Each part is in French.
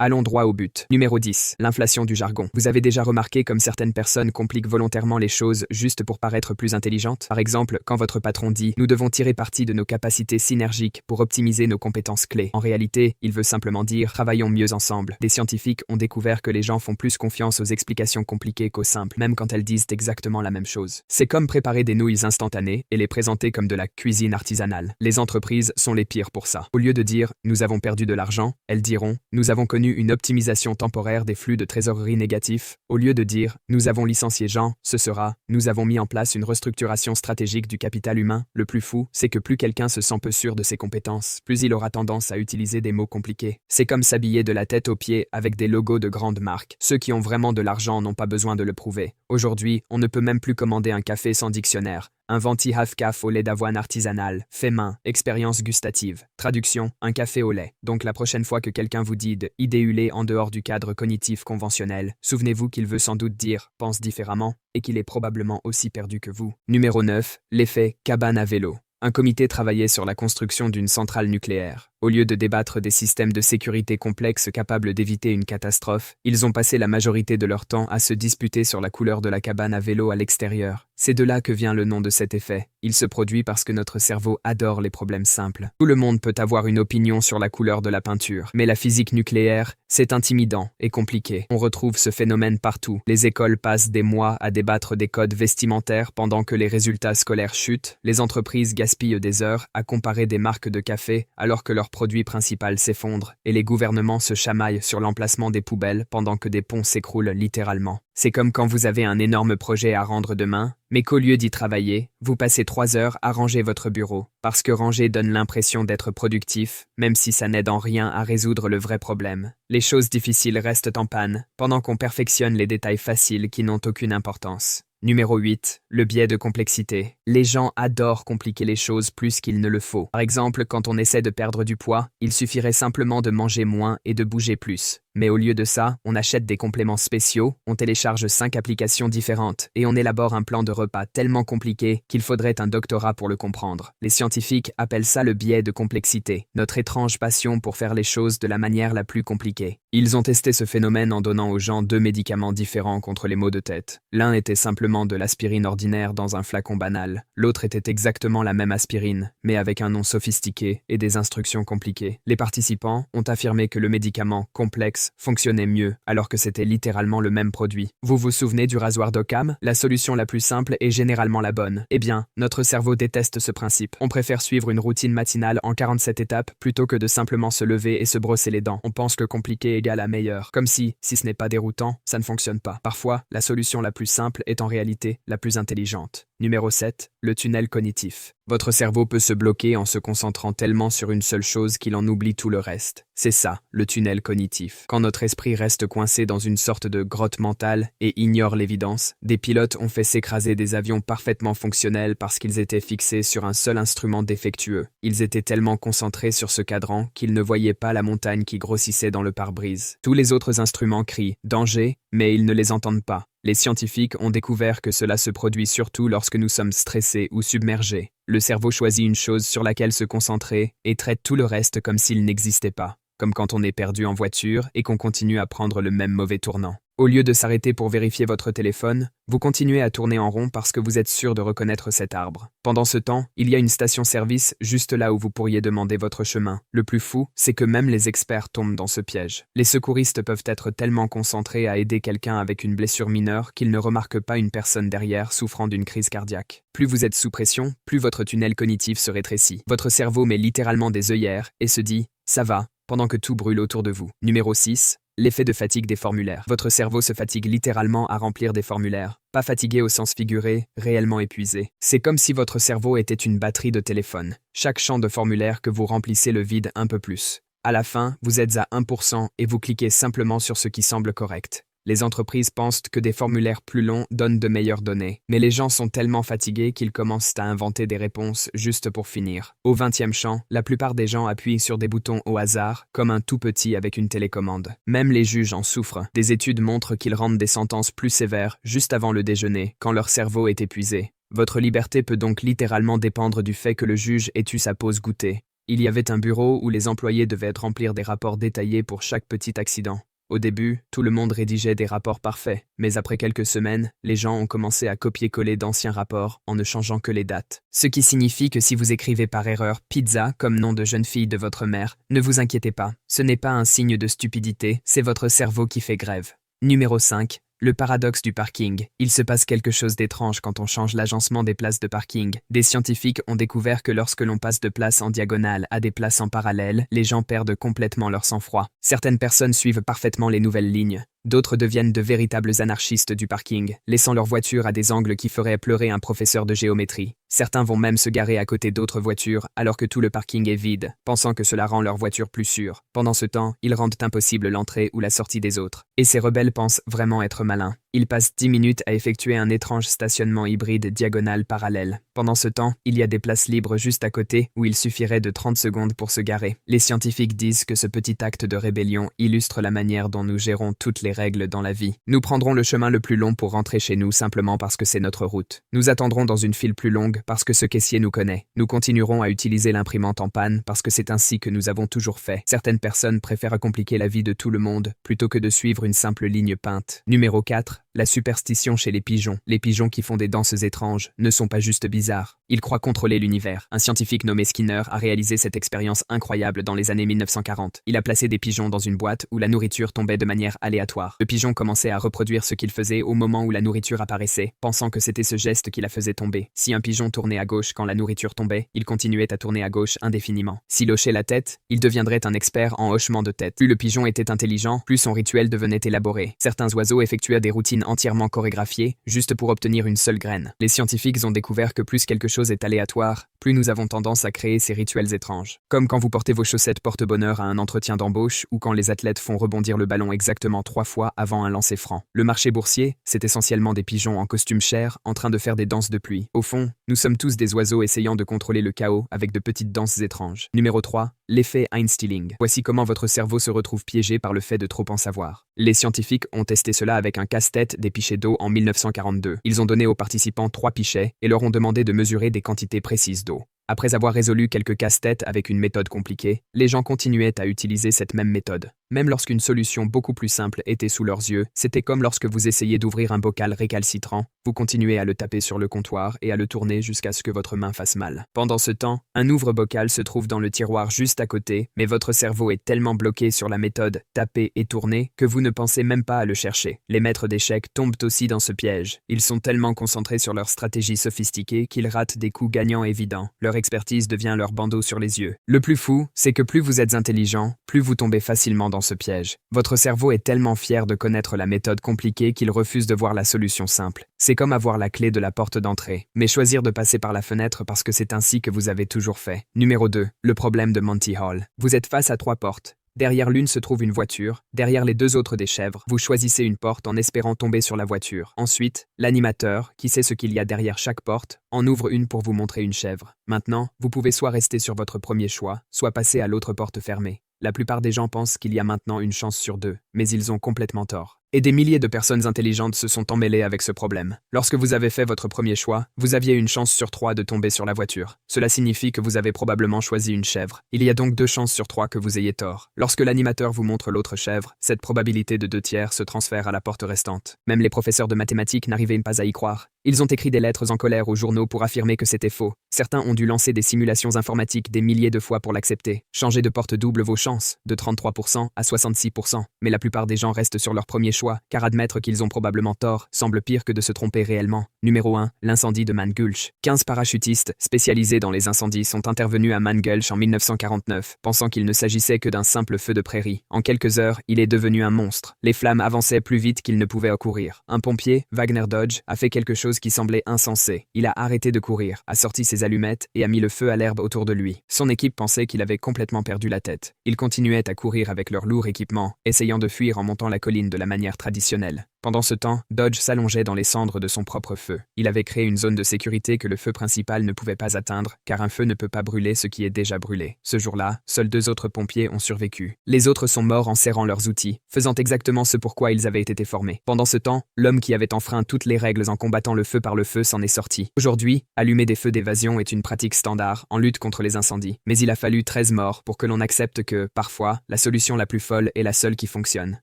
Allons droit au but. Numéro 10. L'inflation du jargon. Vous avez déjà remarqué comme certaines personnes compliquent volontairement les choses juste pour paraître plus intelligentes? Par exemple, quand votre patron dit « Nous devons tirer parti de nos capacités synergiques pour optimiser nos compétences clés ». En réalité, il veut simplement dire « Travaillons mieux ensemble ». Des scientifiques ont découvert que les gens font plus confiance aux explications compliquées qu'aux simples, même quand elles disent exactement la même chose. C'est comme préparer des nouilles instantanées et les présenter comme de la cuisine artisanale. Les entreprises sont les pires pour ça. Au lieu de dire « Nous avons perdu de l'argent », elles diront « Nous avons connu une optimisation temporaire des flux de trésorerie négatifs ». Au lieu de dire « Nous avons licencié Jean », ce sera « Nous avons mis en place une restructuration stratégique du capital humain ». Le plus fou, c'est que plus quelqu'un se sent peu sûr de ses compétences, plus il aura tendance à utiliser des mots compliqués. C'est comme s'habiller de la tête aux pieds avec des logos de grandes marques. Ceux qui ont vraiment de l'argent n'ont pas besoin de le prouver. Aujourd'hui, on ne peut même plus commander un café sans dictionnaire. Un venti half-caf au lait d'avoine artisanal, fait main, expérience gustative. Traduction, un café au lait. Donc la prochaine fois que quelqu'un vous dit de idéuler en dehors du cadre cognitif conventionnel, souvenez-vous qu'il veut sans doute dire « pense différemment » et qu'il est probablement aussi perdu que vous. Numéro 9. L'effet cabane à vélo. Un comité travaillait sur la construction d'une centrale nucléaire. Au lieu de débattre des systèmes de sécurité complexes capables d'éviter une catastrophe, ils ont passé la majorité de leur temps à se disputer sur la couleur de la cabane à vélo à l'extérieur. C'est de là que vient le nom de cet effet. Il se produit parce que notre cerveau adore les problèmes simples. Tout le monde peut avoir une opinion sur la couleur de la peinture, mais la physique nucléaire, c'est intimidant et compliqué. On retrouve ce phénomène partout. Les écoles passent des mois à débattre des codes vestimentaires pendant que les résultats scolaires chutent. Les entreprises gaspillent des heures à comparer des marques de café alors que leur produit principal s'effondre, et les gouvernements se chamaillent sur l'emplacement des poubelles pendant que des ponts s'écroulent littéralement. C'est comme quand vous avez un énorme projet à rendre demain, mais qu'au lieu d'y travailler, vous passez 3 heures à ranger votre bureau, parce que ranger donne l'impression d'être productif, même si ça n'aide en rien à résoudre le vrai problème. Les choses difficiles restent en panne, pendant qu'on perfectionne les détails faciles qui n'ont aucune importance. Numéro 8. Le biais de complexité. Les gens adorent compliquer les choses plus qu'il ne le faut. Par exemple, quand on essaie de perdre du poids, il suffirait simplement de manger moins et de bouger plus. Mais au lieu de ça, on achète des compléments spéciaux, on télécharge 5 applications différentes et on élabore un plan de repas tellement compliqué qu'il faudrait un doctorat pour le comprendre. Les scientifiques appellent ça le biais de complexité, notre étrange passion pour faire les choses de la manière la plus compliquée. Ils ont testé ce phénomène en donnant aux gens 2 médicaments différents contre les maux de tête. L'un était simplement de l'aspirine ordinaire dans un flacon banal, l'autre était exactement la même aspirine, mais avec un nom sophistiqué et des instructions compliquées. Les participants ont affirmé que le médicament complexe fonctionnait mieux, alors que c'était littéralement le même produit. Vous vous souvenez du rasoir d'Occam? La solution la plus simple est généralement la bonne. Eh bien, notre cerveau déteste ce principe. On préfère suivre une routine matinale en 47 étapes plutôt que de simplement se lever et se brosser les dents. On pense que compliqué égale à meilleur. Comme si ce n'est pas déroutant, ça ne fonctionne pas. Parfois, la solution la plus simple est en réalité la plus intelligente. Numéro 7. Le tunnel cognitif. Votre cerveau peut se bloquer en se concentrant tellement sur une seule chose qu'il en oublie tout le reste. C'est ça, le tunnel cognitif. Quand notre esprit reste coincé dans une sorte de grotte mentale et ignore l'évidence, des pilotes ont fait s'écraser des avions parfaitement fonctionnels parce qu'ils étaient fixés sur un seul instrument défectueux. Ils étaient tellement concentrés sur ce cadran qu'ils ne voyaient pas la montagne qui grossissait dans le pare-brise. Tous les autres instruments crient « danger », mais ils ne les entendent pas. Les scientifiques ont découvert que cela se produit surtout lorsque nous sommes stressés ou submergés. Le cerveau choisit une chose sur laquelle se concentrer et traite tout le reste comme s'il n'existait pas, comme quand on est perdu en voiture et qu'on continue à prendre le même mauvais tournant. Au lieu de s'arrêter pour vérifier votre téléphone, vous continuez à tourner en rond parce que vous êtes sûr de reconnaître cet arbre. Pendant ce temps, il y a une station-service juste là où vous pourriez demander votre chemin. Le plus fou, c'est que même les experts tombent dans ce piège. Les secouristes peuvent être tellement concentrés à aider quelqu'un avec une blessure mineure qu'ils ne remarquent pas une personne derrière souffrant d'une crise cardiaque. Plus vous êtes sous pression, plus votre tunnel cognitif se rétrécit. Votre cerveau met littéralement des œillères et se dit « ça va », pendant que tout brûle autour de vous. Numéro 6. L'effet de fatigue des formulaires. Votre cerveau se fatigue littéralement à remplir des formulaires. Pas fatigué au sens figuré, réellement épuisé. C'est comme si votre cerveau était une batterie de téléphone. Chaque champ de formulaire que vous remplissez le vide un peu plus. À la fin, vous êtes à 1% et vous cliquez simplement sur ce qui semble correct. Les entreprises pensent que des formulaires plus longs donnent de meilleures données, mais les gens sont tellement fatigués qu'ils commencent à inventer des réponses juste pour finir. Au 20e champ, la plupart des gens appuient sur des boutons au hasard, comme un tout petit avec une télécommande. Même les juges en souffrent. Des études montrent qu'ils rendent des sentences plus sévères juste avant le déjeuner, quand leur cerveau est épuisé. Votre liberté peut donc littéralement dépendre du fait que le juge ait eu sa pause goûter. Il y avait un bureau où les employés devaient remplir des rapports détaillés pour chaque petit accident. Au début, tout le monde rédigeait des rapports parfaits, mais après quelques semaines, les gens ont commencé à copier-coller d'anciens rapports en ne changeant que les dates. Ce qui signifie que si vous écrivez par erreur « pizza » comme nom de jeune fille de votre mère, ne vous inquiétez pas, ce n'est pas un signe de stupidité, c'est votre cerveau qui fait grève. Numéro 5. Le paradoxe du parking. Il se passe quelque chose d'étrange quand on change l'agencement des places de parking. Des scientifiques ont découvert que lorsque l'on passe de places en diagonale à des places en parallèle, les gens perdent complètement leur sang-froid. Certaines personnes suivent parfaitement les nouvelles lignes. D'autres deviennent de véritables anarchistes du parking, laissant leur voiture à des angles qui feraient pleurer un professeur de géométrie. Certains vont même se garer à côté d'autres voitures alors que tout le parking est vide, pensant que cela rend leur voiture plus sûre. Pendant ce temps, ils rendent impossible l'entrée ou la sortie des autres. Et ces rebelles pensent vraiment être malins. Ils passent 10 minutes à effectuer un étrange stationnement hybride diagonal parallèle. Pendant ce temps, il y a des places libres juste à côté où il suffirait de 30 secondes pour se garer. Les scientifiques disent que ce petit acte de rébellion illustre la manière dont nous gérons toutes les règles dans la vie. Nous prendrons le chemin le plus long pour rentrer chez nous simplement parce que c'est notre route. Nous attendrons dans une file plus longue parce que ce caissier nous connaît. Nous continuerons à utiliser l'imprimante en panne parce que c'est ainsi que nous avons toujours fait. Certaines personnes préfèrent compliquer la vie de tout le monde plutôt que de suivre une simple ligne peinte. Numéro 4. La superstition chez les pigeons. Les pigeons qui font des danses étranges ne sont pas juste bizarres. Ils croient contrôler l'univers. Un scientifique nommé Skinner a réalisé cette expérience incroyable dans les années 1940. Il a placé des pigeons dans une boîte où la nourriture tombait de manière aléatoire. Le pigeon commençait à reproduire ce qu'il faisait au moment où la nourriture apparaissait, pensant que c'était ce geste qui la faisait tomber. Si un pigeon tournait à gauche quand la nourriture tombait, il continuait à tourner à gauche indéfiniment. S'il hochait la tête, il deviendrait un expert en hochement de tête. Plus le pigeon était intelligent, plus son rituel devenait élaboré. Certains oiseaux effectuaient des routines entièrement chorégraphiées, juste pour obtenir une seule graine. Les scientifiques ont découvert que plus quelque chose est aléatoire, plus nous avons tendance à créer ces rituels étranges. Comme quand vous portez vos chaussettes porte-bonheur à un entretien d'embauche ou quand les athlètes font rebondir le ballon exactement 3 fois avant un lancer franc. Le marché boursier, c'est essentiellement des pigeons en costume cher en train de faire des danses de pluie. Au fond, nous sommes tous des oiseaux essayant de contrôler le chaos avec de petites danses étranges. Numéro 3. L'effet Einstein. Voici comment votre cerveau se retrouve piégé par le fait de trop en savoir. Les scientifiques ont testé cela avec un casse-tête des pichets d'eau en 1942. Ils ont donné aux participants 3 pichets et leur ont demandé de mesurer des quantités précises d'eau. Après avoir résolu quelques casse-têtes avec une méthode compliquée, les gens continuaient à utiliser cette même méthode. Même lorsqu'une solution beaucoup plus simple était sous leurs yeux, c'était comme lorsque vous essayez d'ouvrir un bocal récalcitrant, vous continuez à le taper sur le comptoir et à le tourner jusqu'à ce que votre main fasse mal. Pendant ce temps, un ouvre-bocal se trouve dans le tiroir juste à côté, mais votre cerveau est tellement bloqué sur la méthode « taper et tourner » que vous ne pensez même pas à le chercher. Les maîtres d'échecs tombent aussi dans ce piège. Ils sont tellement concentrés sur leur stratégie sophistiquée qu'ils ratent des coups gagnants évidents. Leur expertise devient leur bandeau sur les yeux. Le plus fou, c'est que plus vous êtes intelligent, plus vous tombez facilement dans ce piège. Votre cerveau est tellement fier de connaître la méthode compliquée qu'il refuse de voir la solution simple. C'est comme avoir la clé de la porte d'entrée, mais choisir de passer par la fenêtre parce que c'est ainsi que vous avez toujours fait. Numéro 2. Le problème de Monty Hall. Vous êtes face à 3 portes. Derrière l'une se trouve une voiture, derrière les 2 autres des chèvres. Vous choisissez une porte en espérant tomber sur la voiture. Ensuite, l'animateur, qui sait ce qu'il y a derrière chaque porte, en ouvre une pour vous montrer une chèvre. Maintenant, vous pouvez soit rester sur votre premier choix, soit passer à l'autre porte fermée. La plupart des gens pensent qu'il y a maintenant une chance sur 2, mais ils ont complètement tort. Et des milliers de personnes intelligentes se sont emmêlées avec ce problème. Lorsque vous avez fait votre premier choix, vous aviez une chance sur 3 de tomber sur la voiture. Cela signifie que vous avez probablement choisi une chèvre. Il y a donc 2 chances sur 3 que vous ayez tort. Lorsque l'animateur vous montre l'autre chèvre, cette probabilité de 2/3 se transfère à la porte restante. Même les professeurs de mathématiques n'arrivaient pas à y croire. Ils ont écrit des lettres en colère aux journaux pour affirmer que c'était faux. Certains ont dû lancer des simulations informatiques des milliers de fois pour l'accepter. Changer de porte double vos chances, de 33% à 66%. Mais la plupart des gens restent sur leur premier choix, car admettre qu'ils ont probablement tort semble pire que de se tromper réellement. Numéro 1. L'incendie de Man Gulch. 15 parachutistes spécialisés dans les incendies sont intervenus à Man Gulch en 1949, pensant qu'il ne s'agissait que d'un simple feu de prairie. En quelques heures, il est devenu un monstre. Les flammes avançaient plus vite qu'il ne pouvait courir. Un pompier, Wagner Dodge, a fait quelque chose qui semblait insensé. Il a arrêté de courir, a sorti ses allumettes et a mis le feu à l'herbe autour de lui. Son équipe pensait qu'il avait complètement perdu la tête. Ils continuaient à courir avec leur lourd équipement, essayant de fuir en montant la colline de la manière traditionnelle. Pendant ce temps, Dodge s'allongeait dans les cendres de son propre feu. Il avait créé une zone de sécurité que le feu principal ne pouvait pas atteindre, car un feu ne peut pas brûler ce qui est déjà brûlé. Ce jour-là, seuls 2 autres pompiers ont survécu. Les autres sont morts en serrant leurs outils, faisant exactement ce pourquoi ils avaient été formés. Pendant ce temps, l'homme qui avait enfreint toutes les règles en combattant le feu par le feu s'en est sorti. Aujourd'hui, allumer des feux d'évasion est une pratique standard en lutte contre les incendies. Mais il a fallu 13 morts pour que l'on accepte que, parfois, la solution la plus folle est la seule qui fonctionne.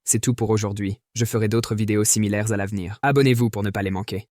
C'est tout pour aujourd'hui. Je ferai d'autres vidéos similaires à l'avenir. Abonnez-vous pour ne pas les manquer.